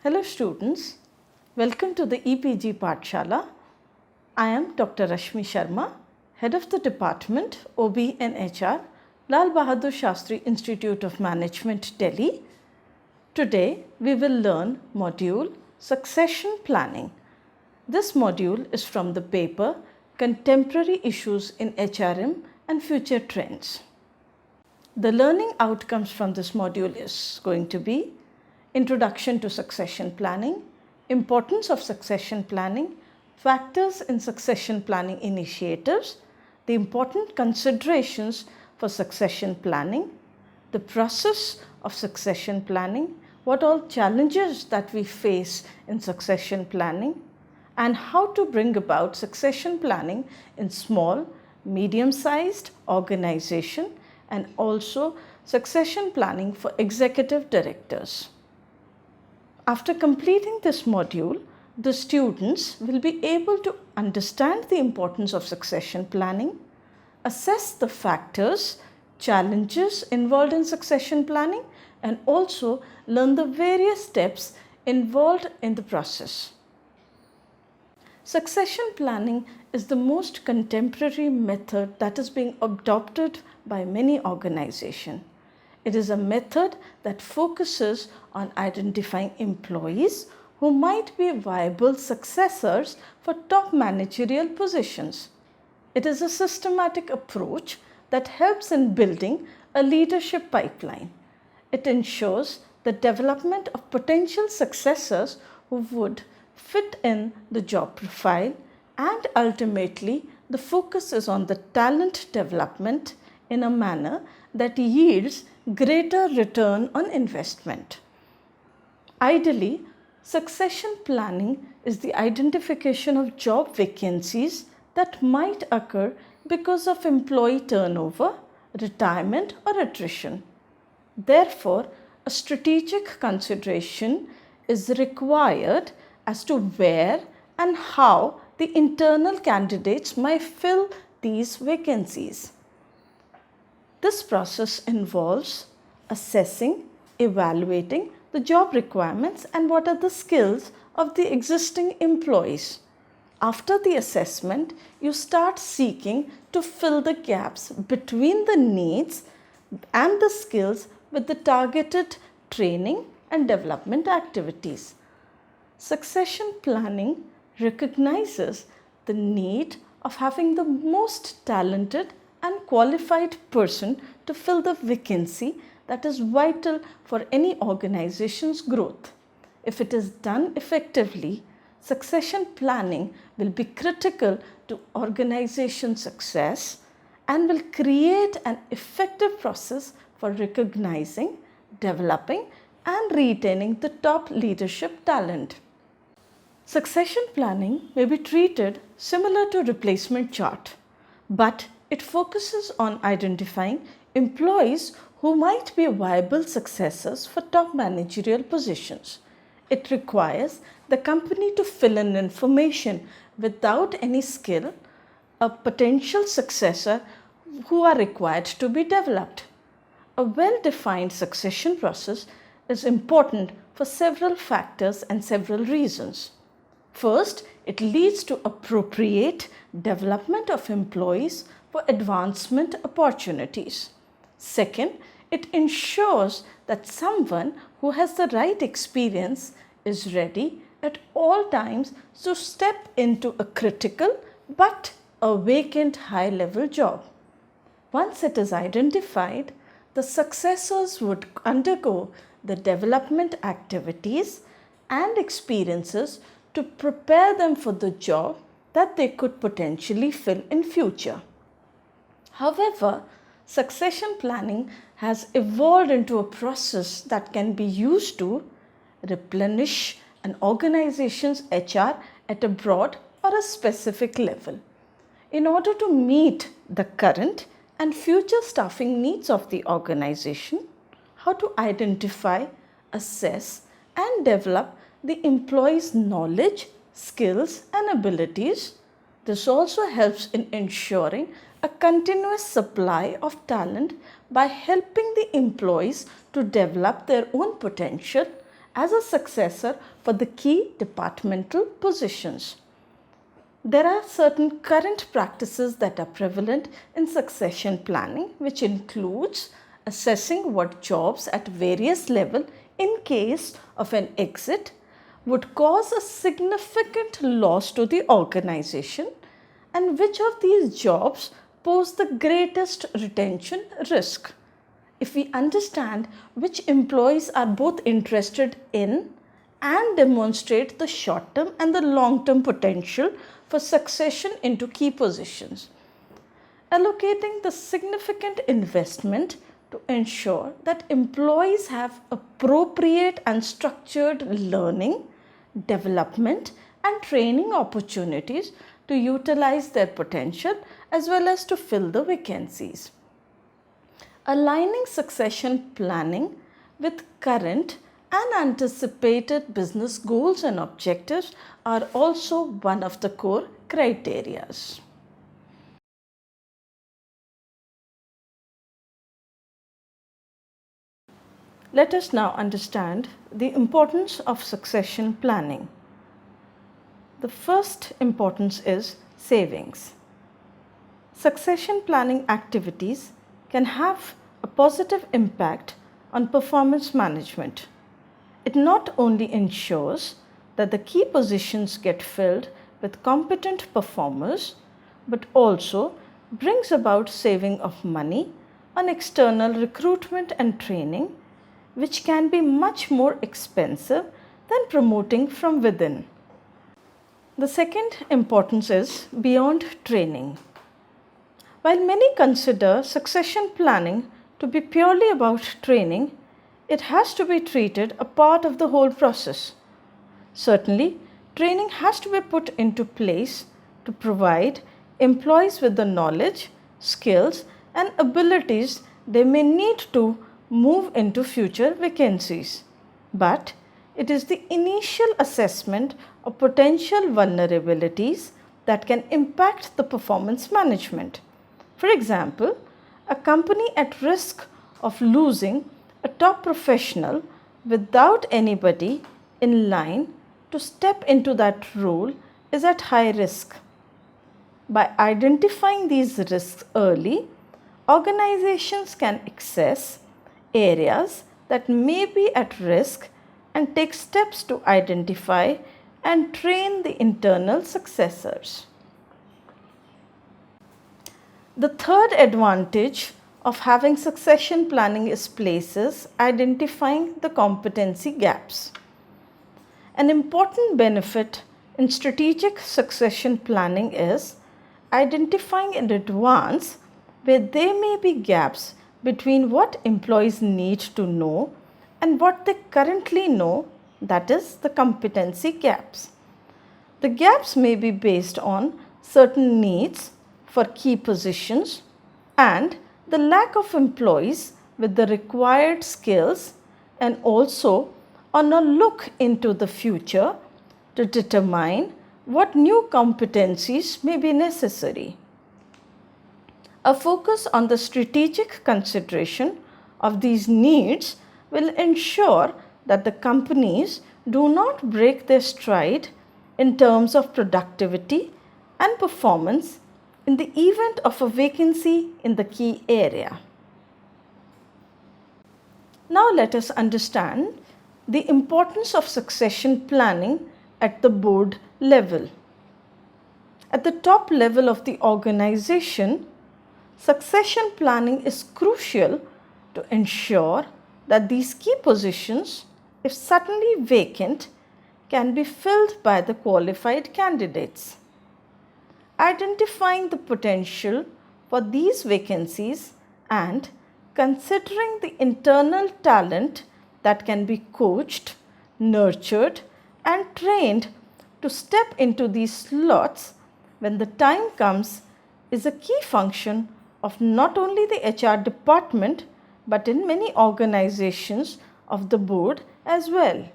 Hello students, welcome to the EPG Pathshala. I am Dr. Rashmi Sharma, Head of the Department OB and HR, Lal Bahadur Shastri Institute of Management, Delhi. Today we will learn module Succession Planning. This module is from the paper Contemporary Issues in HRM and Future Trends. The learning outcomes from this module is going to be Introduction to Succession Planning, Importance of Succession Planning, Factors in Succession Planning Initiatives, the important considerations for succession planning, the process of succession planning, what all challenges that we face in succession planning, and how to bring about succession planning in small, medium-sized organization and also succession planning for executive directors. After completing this module, the students will be able to understand the importance of succession planning, assess the factors, challenges involved in succession planning, and also learn the various steps involved in the process. Succession planning is the most contemporary method that is being adopted by many organizations. It is a method that focuses on identifying employees who might be viable successors for top managerial positions. It is a systematic approach that helps in building a leadership pipeline. It ensures the development of potential successors who would fit in the job profile, and ultimately the focus is on the talent development in a manner that yields greater return on investment. Ideally, succession planning is the identification of job vacancies that might occur because of employee turnover, retirement, or attrition. Therefore, a strategic consideration is required as to where and how the internal candidates might fill these vacancies. This process involves assessing, evaluating the job requirements and what are the skills of the existing employees. After the assessment, you start seeking to fill the gaps between the needs and the skills with the targeted training and development activities. Succession planning recognizes the need of having the most talented and qualified person to fill the vacancy that is vital for any organization's growth. If it is done effectively, succession planning will be critical to organization success and will create an effective process for recognizing, developing, and retaining the top leadership talent. Succession planning may be treated similar to replacement chart, but it focuses on identifying employees who might be viable successors for top managerial positions. It requires the company to fill in information without any skill, a potential successor who are required to be developed. A well-defined succession process is important for several factors and several reasons. First, it leads to appropriate development of employees for advancement opportunities. Second, it ensures that someone who has the right experience is ready at all times to step into a critical but a vacant high-level job. Once it is identified, the successors would undergo the development activities and experiences to prepare them for the job that they could potentially fill in future. However, succession planning has evolved into a process that can be used to replenish an organization's HR at a broad or a specific level. In order to meet the current and future staffing needs of the organization, how to identify, assess, and develop the employee's knowledge, skills, and abilities. This also helps in ensuring a continuous supply of talent by helping the employees to develop their own potential as a successor for the key departmental positions. There are certain current practices that are prevalent in succession planning, which includes assessing what jobs at various levels in case of an exit would cause a significant loss to the organization and which of these jobs pose the greatest retention risk. If we understand which employees are both interested in and demonstrate the short term and the long term potential for succession into key positions, allocating the significant investment to ensure that employees have appropriate and structured learning, development, and training opportunities to utilize their potential as well as to fill the vacancies. Aligning succession planning with current and anticipated business goals and objectives are also one of the core criteria. Let us now understand the importance of succession planning. The first importance is savings. Succession planning activities can have a positive impact on performance management. It not only ensures that the key positions get filled with competent performers, but also brings about saving of money on external recruitment and training, which can be much more expensive than promoting from within. The second importance is beyond training. While many consider succession planning to be purely about training, it has to be treated a part of the whole process. Certainly, training has to be put into place to provide employees with the knowledge, skills, and abilities they may need to move into future vacancies. But it is the initial assessment of potential vulnerabilities that can impact the performance management. For example, a company at risk of losing a top professional without anybody in line to step into that role is at high risk. By identifying these risks early, organizations can assess areas that may be at risk and take steps to identify and train the internal successors. The third advantage of having succession planning is places identifying the competency gaps. An important benefit in strategic succession planning is identifying in advance where there may be gaps between what employees need to know and what they currently know, that is, the competency gaps. The gaps may be based on certain needs for key positions and the lack of employees with the required skills, and also on a look into the future to determine what new competencies may be necessary. A focus on the strategic consideration of these needs will ensure that the companies do not break their stride in terms of productivity and performance in the event of a vacancy in the key area. Now let us understand the importance of succession planning at the board level. At the top level of the organization, succession planning is crucial to ensure that these key positions, if suddenly vacant, can be filled by the qualified candidates. Identifying the potential for these vacancies and considering the internal talent that can be coached, nurtured, and trained to step into these slots when the time comes is a key function of not only the HR department but in many organizations of the board as well.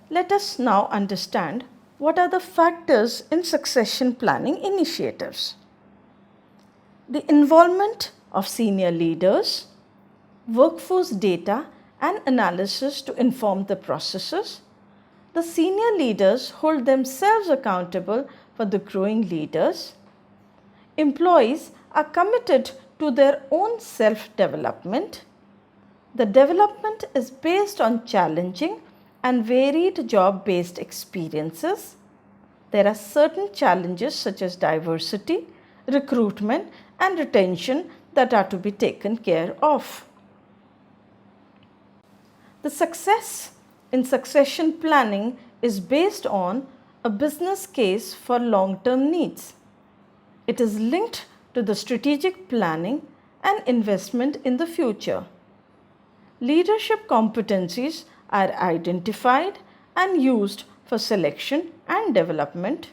Let us now understand what are the factors in succession planning initiatives. The involvement of senior leaders, workforce data and analysis to inform the processes. The senior leaders hold themselves accountable for the growing leaders. Employees are committed to their own self-development. The development is based on challenging and varied job-based experiences. There are certain challenges such as diversity, recruitment, and retention that are to be taken care of. The success in succession planning is based on a business case for long-term needs. It is linked to the strategic planning and investment in the future. Leadership competencies are identified and used for selection and development.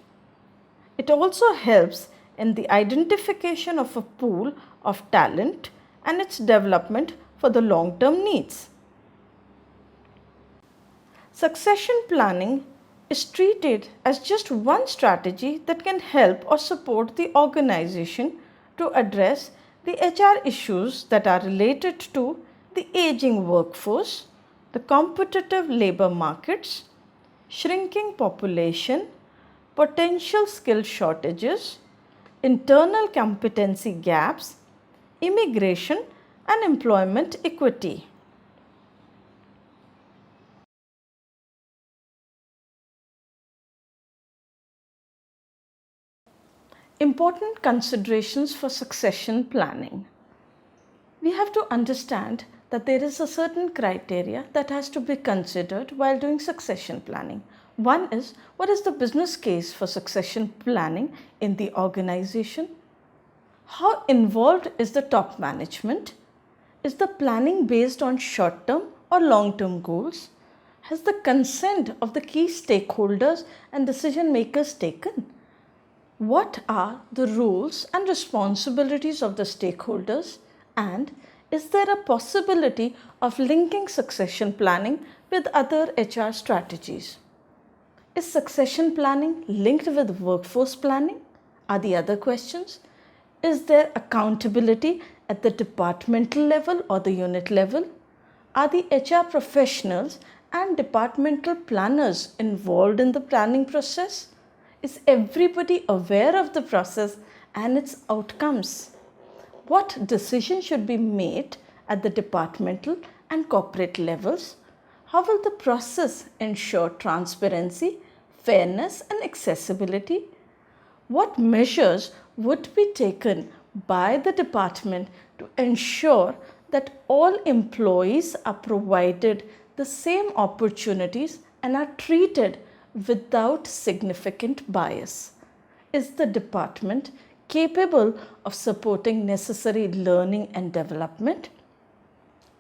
It also helps in the identification of a pool of talent and its development for the long-term needs. Succession planning is treated as just one strategy that can help or support the organization to address the HR issues that are related to the aging workforce, the competitive labor markets, shrinking population, potential skill shortages, internal competency gaps, immigration, and employment equity. Important considerations for succession planning. We have to understand that there is a certain criteria that has to be considered while doing succession planning. One is, what is the business case for succession planning in the organization? How involved is the top management? Is the planning based on short-term or long-term goals? Has the consent of the key stakeholders and decision makers taken? What are the roles and responsibilities of the stakeholders, and is there a possibility of linking succession planning with other HR strategies? Is succession planning linked with workforce planning? Are the other questions. Is there accountability at the departmental level or the unit level? Are the HR professionals and departmental planners involved in the planning process? Is everybody aware of the process and its outcomes? What decisions should be made at the departmental and corporate levels? How will the process ensure transparency, fairness, and accessibility? What measures would be taken by the department to ensure that all employees are provided the same opportunities and are treated without significant bias? Is the department capable of supporting necessary learning and development?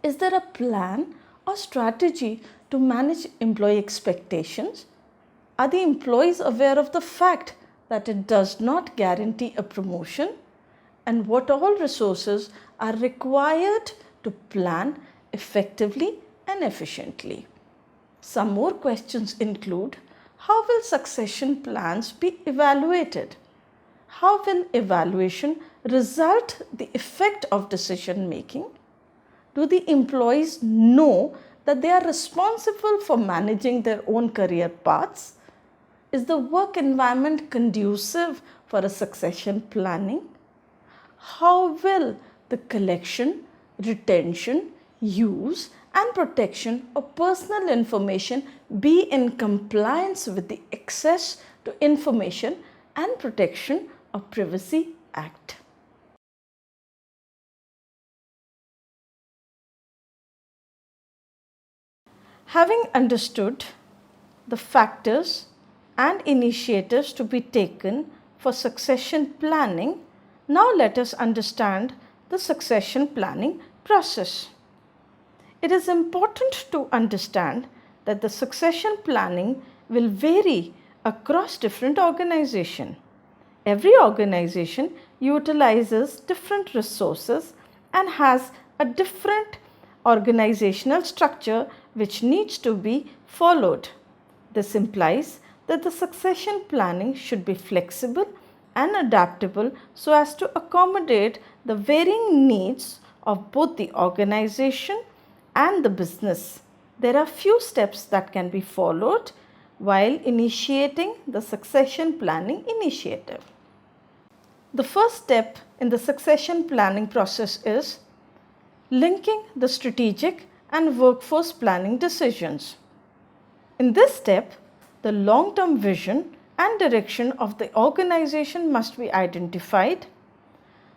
Is there a plan or strategy to manage employee expectations? Are the employees aware of the fact that it does not guarantee a promotion? And what all resources are required to plan effectively and efficiently? Some more questions include: how will succession plans be evaluated? How will evaluation result the effect of decision making? Do the employees know that they are responsible for managing their own career paths? Is the work environment conducive for a succession planning? How will the collection, retention, use, and protection of personal information be in compliance with the Access to Information and Protection of Privacy Act? Having understood the factors and initiatives to be taken for succession planning, now let us understand the succession planning process. It is important to understand that the succession planning will vary across different organizations. Every organization utilizes different resources and has a different organizational structure which needs to be followed. This implies that the succession planning should be flexible and adaptable so as to accommodate the varying needs of both the organization and the business, there are few steps that can be followed while initiating the succession planning initiative. The first step in the succession planning process is linking the strategic and workforce planning decisions. In this step, the long-term vision and direction of the organization must be identified,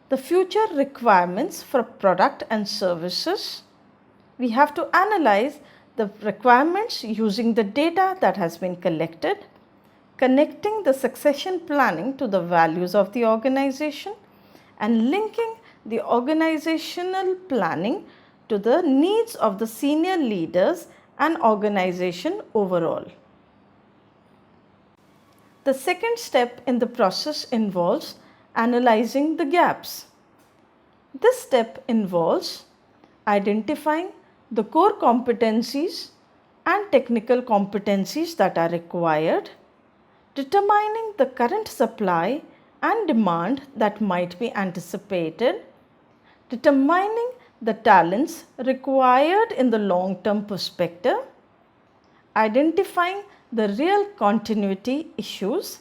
the future requirements for product and services. We have to analyze the requirements using the data that has been collected, connecting the succession planning to the values of the organization, and linking the organizational planning to the needs of the senior leaders and organization overall. The second step in the process involves analyzing the gaps. This step involves identifying the core competencies and technical competencies that are required, determining the current supply and demand that might be anticipated, determining the talents required in the long-term perspective, identifying the real continuity issues,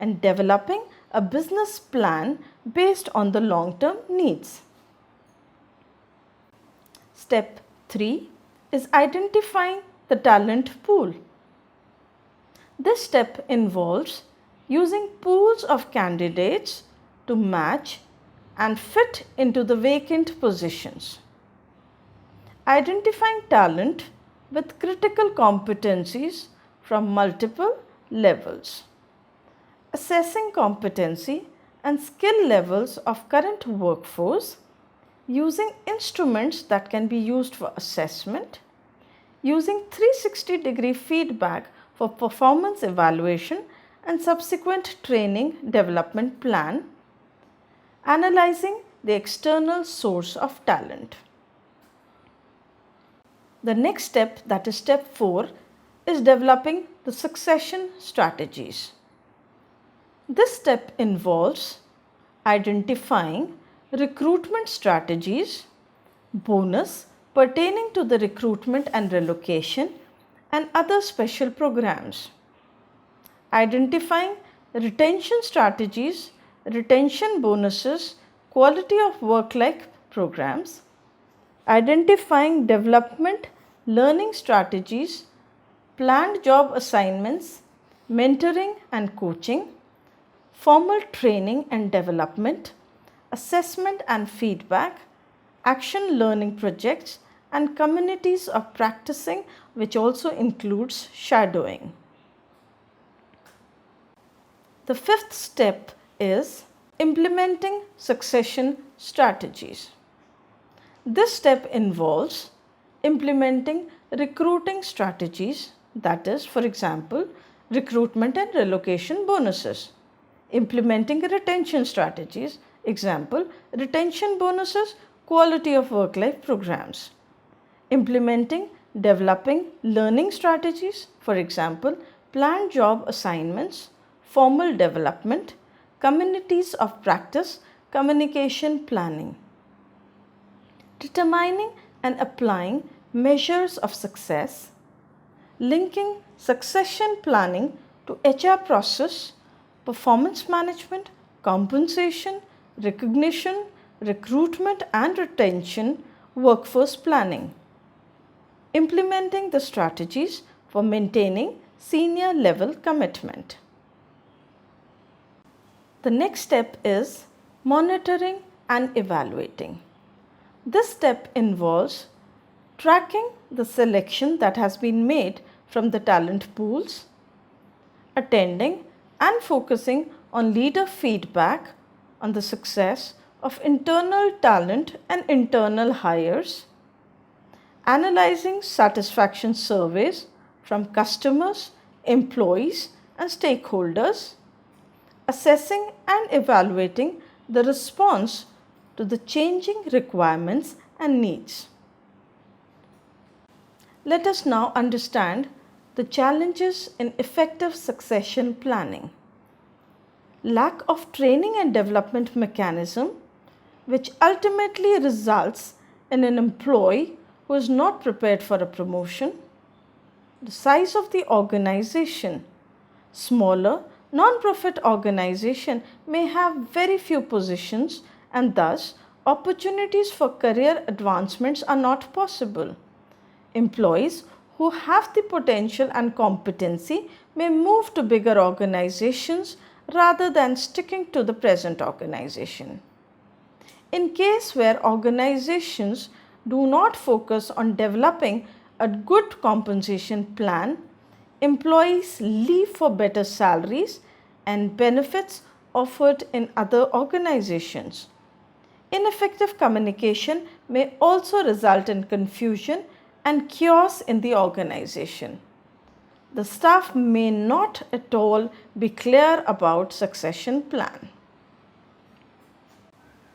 and developing a business plan based on the long-term needs. Step 3 is identifying the talent pool. This step involves using pools of candidates to match and fit into the vacant positions. Identifying talent with critical competencies from multiple levels. Assessing competency and skill levels of current workforce using instruments that can be used for assessment, using 360-degree feedback for performance evaluation and subsequent training development plan, analyzing the external source of talent. The next step, that is step 4, is developing the succession strategies. This step involves identifying recruitment strategies, bonus pertaining to the recruitment and relocation, and other special programs. Identifying retention strategies, retention bonuses, quality of work-life programs. Identifying development learning strategies, planned job assignments, mentoring and coaching, formal training and development, assessment and feedback, action learning projects, and communities of practicing, which also includes shadowing. The fifth step is implementing succession strategies. This step involves implementing recruiting strategies, that is, for example, recruitment and relocation bonuses. Implementing retention strategies, example, retention bonuses, quality of work-life programs. Implementing developing learning strategies, for example, planned job assignments, formal development, communities of practice, communication planning. Determining and applying measures of success, linking succession planning to HR process, performance management, compensation, recognition, recruitment and retention, workforce planning. Implementing the strategies for maintaining senior level commitment. The next step is monitoring and evaluating. This step involves tracking the selection that has been made from the talent pools, attending and focusing on leader feedback on the success of internal talent and internal hires, analyzing satisfaction surveys from customers, employees, and stakeholders, assessing and evaluating the response to the changing requirements and needs. Let us now understand the challenges in effective succession planning. Lack of training and development mechanism, which ultimately results in an employee who is not prepared for a promotion. The size of the organization. Smaller, non-profit organization may have very few positions and thus opportunities for career advancements are not possible. Employees who have the potential and competency may move to bigger organizations rather than sticking to the present organization. In case where organizations do not focus on developing a good compensation plan, employees leave for better salaries and benefits offered in other organizations. Ineffective communication may also result in confusion and chaos in the organization. The staff may not at all be clear about succession plan.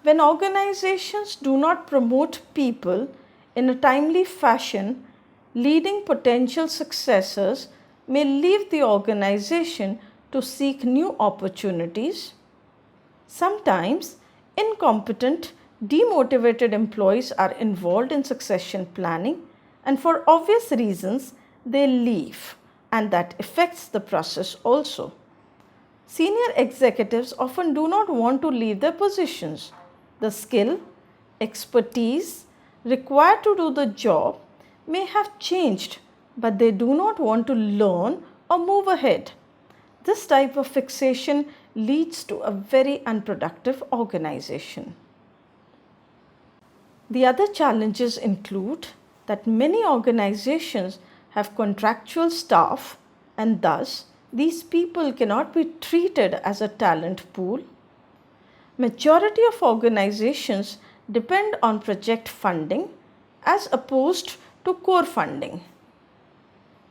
When organizations do not promote people in a timely fashion, leading potential successors may leave the organization to seek new opportunities. Sometimes incompetent, demotivated employees are involved in succession planning and for obvious reasons they leave, and that affects the process also. Senior executives often do not want to leave their positions. The skill, expertise required to do the job may have changed, but they do not want to learn or move ahead. This type of fixation leads to a very unproductive organization. The other challenges include that many organizations have contractual staff and thus these people cannot be treated as a talent pool. Majority of organizations depend on project funding as opposed to core funding.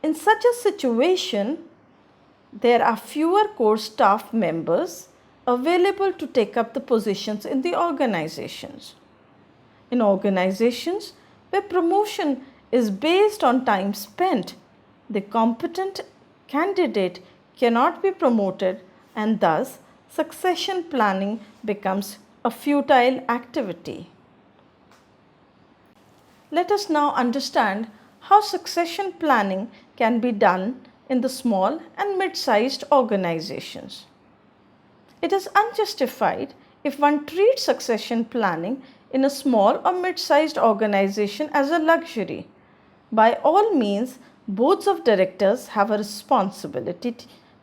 In such a situation, there are fewer core staff members available to take up the positions in the organizations. In organizations where promotion is based on time spent, the competent candidate cannot be promoted and thus succession planning becomes a futile activity. Let us now understand how succession planning can be done in the small and mid-sized organizations. It is unjustified if one treats succession planning in a small or mid-sized organization as a luxury. By all means, boards of directors have a responsibility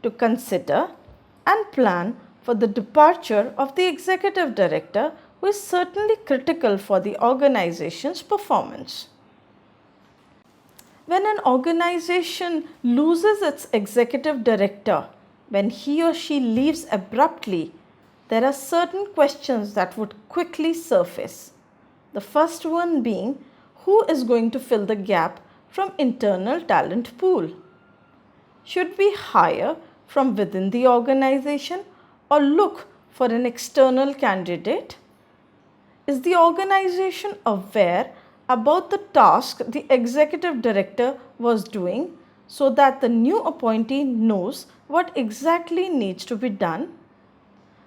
to consider and plan for the departure of the executive director, who is certainly critical for the organization's performance. When an organization loses its executive director, when he or she leaves abruptly, there are certain questions that would quickly surface. The first one being, who is going to fill the gap from internal talent pool? Should we hire from within the organization or look for an external candidate? Is the organization aware about the task the executive director was doing so that the new appointee knows what exactly needs to be done?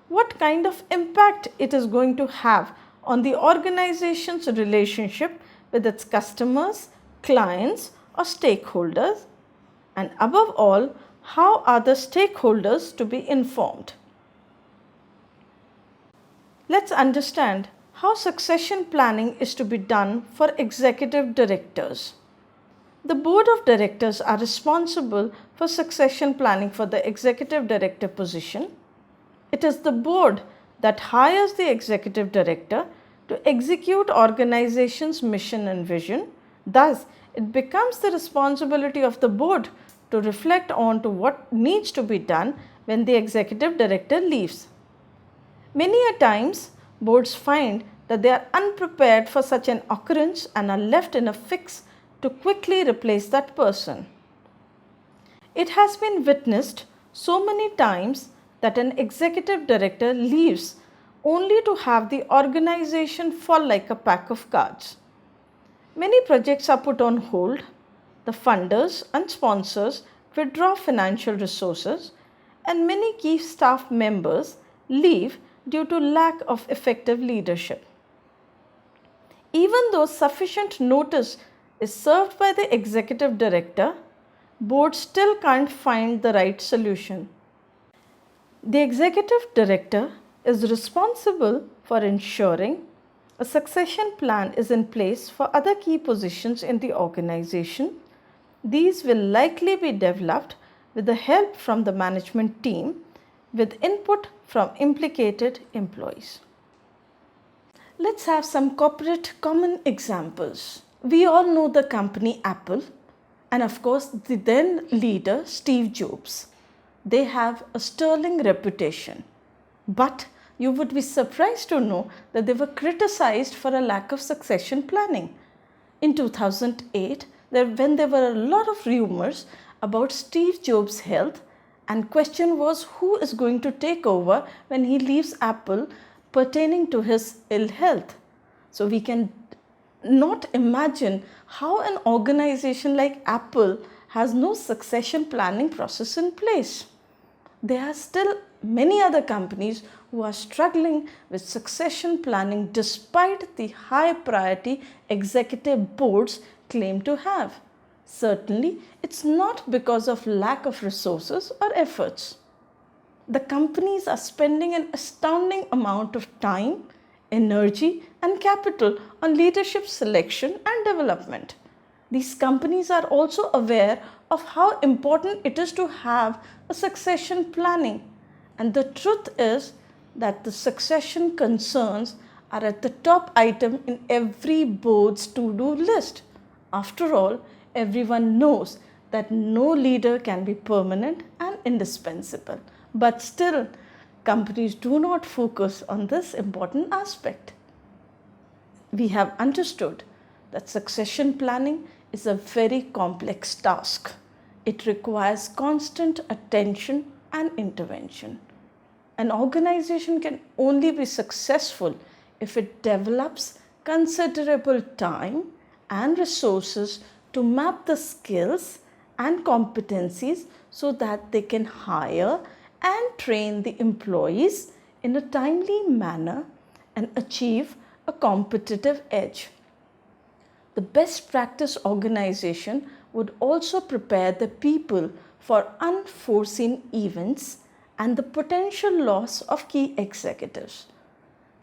What kind of impact it is going to have on the organization's relationship with its customers, clients, or stakeholders? And above all, how are the stakeholders to be informed? Let's understand how succession planning is to be done for executive directors. The board of directors are responsible for succession planning for the executive director position. It is the board that hires the executive director to execute organization's mission and vision. Thus, it becomes the responsibility of the board to reflect on to what needs to be done when the executive director leaves. Many a times, boards find that they are unprepared for such an occurrence and are left in a fix to quickly replace that person. It has been witnessed so many times that an executive director leaves only to have the organization fall like a pack of cards. Many projects are put on hold, the funders and sponsors withdraw financial resources, and many key staff members leave due to lack of effective leadership. Even though sufficient notice is served by the executive director, board still can't find the right solution. The executive director is responsible for ensuring a succession plan is in place for other key positions in the organization. These will likely be developed with the help from the management team with input from implicated employees. Let's have some corporate common examples. We all know the company Apple and of course the then leader Steve Jobs. They have a sterling reputation, but you would be surprised to know that they were criticized for a lack of succession planning. In 2008, when there were a lot of rumors about Steve Jobs' health, and question was who is going to take over when he leaves Apple pertaining to his ill health. So we can not imagine how an organization like Apple has no succession planning process in place. There are still many other companies who are struggling with succession planning despite the high priority executive boards claim to have. Certainly, it's not because of lack of resources or efforts. The companies are spending an astounding amount of time, energy, and capital on leadership selection and development. These companies are also aware of how important it is to have a succession planning. And the truth is that the succession concerns are at the top item in every board's to-do list. After all, everyone knows that no leader can be permanent and indispensable. But still, companies do not focus on this important aspect. We have understood that succession planning is a very complex task. It requires constant attention and intervention. An organization can only be successful if it develops considerable time and resources to map the skills and competencies so that they can hire and train the employees in a timely manner and achieve a competitive edge. The best practice organization would also prepare the people for unforeseen events and the potential loss of key executives.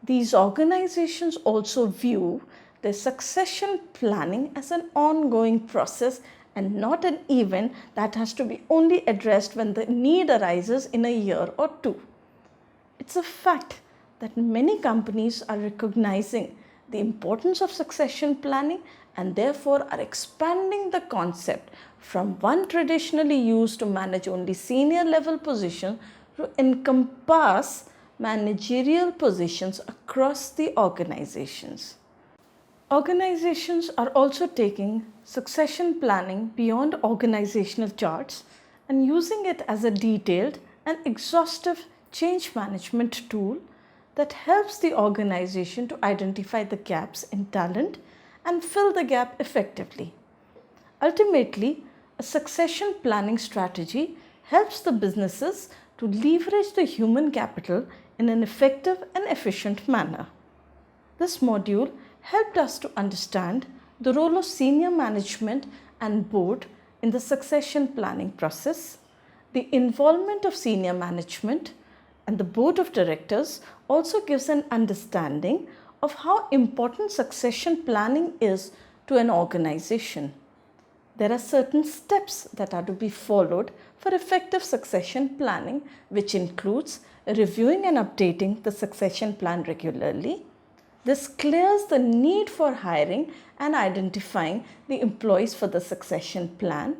These organizations also view their succession planning as an ongoing process and not an event that has to be only addressed when the need arises in a year or two. It's a fact that many companies are recognizing the importance of succession planning and therefore are expanding the concept from one traditionally used to manage only senior level positions to encompass managerial positions across the organizations. Organizations are also taking succession planning beyond organizational charts and using it as a detailed and exhaustive change management tool that helps the organization to identify the gaps in talent and fill the gap effectively. Ultimately, a succession planning strategy helps the businesses to leverage the human capital in an effective and efficient manner. This module helped us to understand the role of senior management and board in the succession planning process, the involvement of senior management and the board of directors also gives an understanding of how important succession planning is to an organization. There are certain steps that are to be followed for effective succession planning, which includes reviewing and updating the succession plan regularly. This clears the need for hiring and identifying the employees for the succession plan,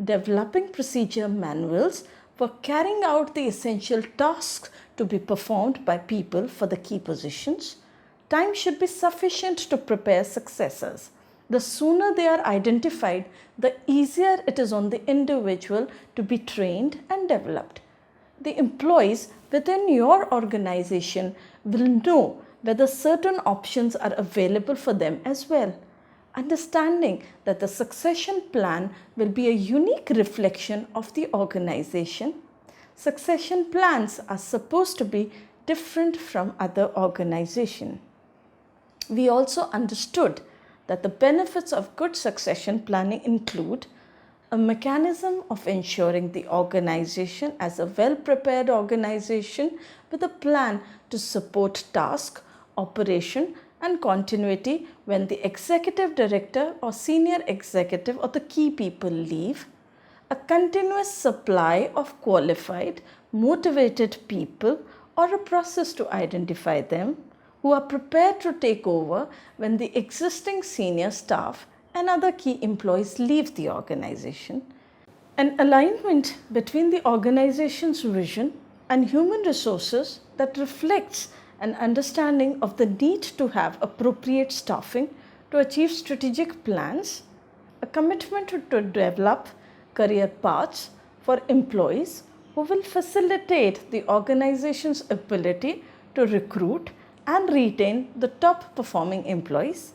developing procedure manuals for carrying out the essential tasks to be performed by people for the key positions. Time should be sufficient to prepare successors. The sooner they are identified, the easier it is on the individual to be trained and developed. The employees within your organization will know whether certain options are available for them as well. Understanding that the succession plan will be a unique reflection of the organization. Succession plans are supposed to be different from other organizations. We also understood that the benefits of good succession planning include a mechanism of ensuring the organization as a well-prepared organization with a plan to support task, operation and continuity when the executive director or senior executive or the key people leave, a continuous supply of qualified, motivated people or a process to identify them who are prepared to take over when the existing senior staff and other key employees leave the organization, an alignment between the organization's vision and human resources that reflects an understanding of the need to have appropriate staffing to achieve strategic plans, a commitment to develop career paths for employees who will facilitate the organization's ability to recruit and retain the top performing employees,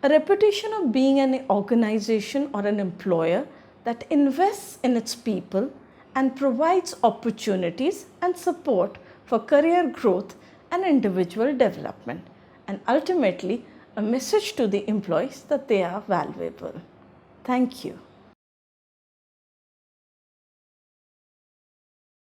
a reputation of being an organization or an employer that invests in its people and provides opportunities and support for career growth and individual development, and ultimately a message to the employees that they are valuable. Thank you.